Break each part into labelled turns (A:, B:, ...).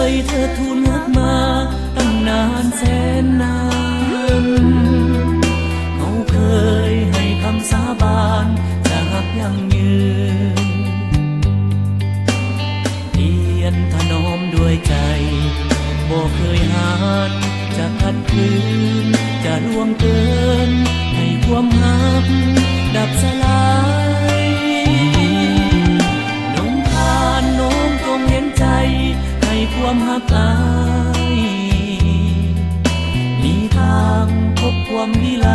A: ยเธอทูลรักมาตั้งนานแสนนานเขาเคยให้คำสาบานจะรักยั่งยืนเพียรถนอมด้วยใจบ่เคยหานจะขัดขืนจะล่วงเกินให้ความรักดับสลายน้องทานน้องจงเห็นใจให้ความรักอายมีทางพบความวิไล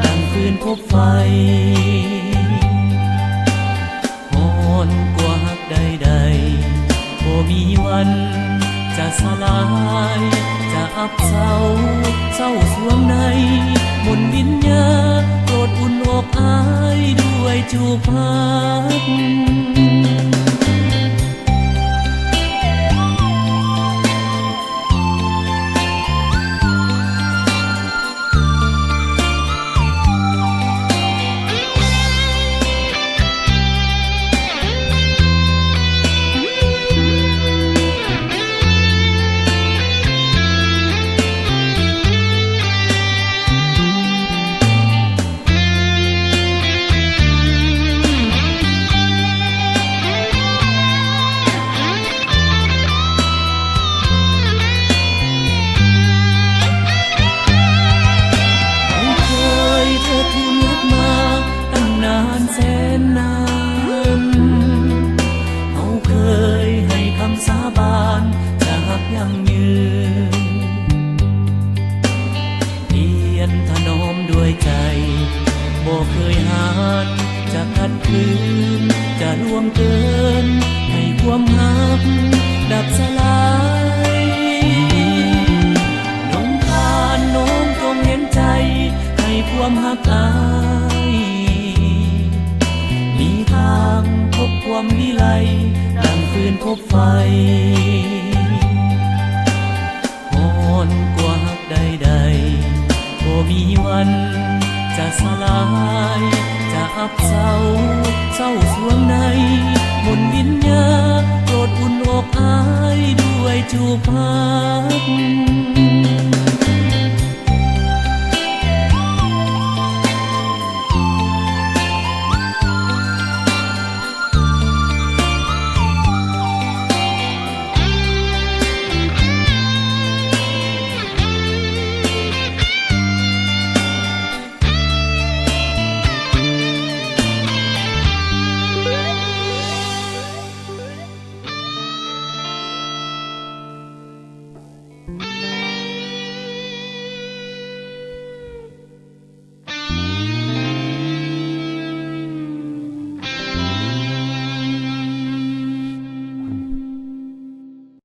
A: ดังคืนพบไฟอ่อนกว่ารักใดๆบ่มีวันจะสลายจะอับเศร้าสวงในมนต์วิญญาโปรดอุ่นอกอายด้วยจูบพักแสนนานเขาเคยให้คำสาบานจะรักยั่งยืนเพียรถนอมด้วยใจบ่เคยหานจะขัดขืนจะล่วงเกินให้ความรักดับสลายน้องทานน้องจงเห็นใจให้ความรักอายมีทางพบความวิไลดังคืนพบไฟอ่อนกว่ารักใดๆบ่มีวันจะสลายจะอับเศร้าสวงในมนต์วิญญาโปรดอุ่นอกอายด้วยจูบพัก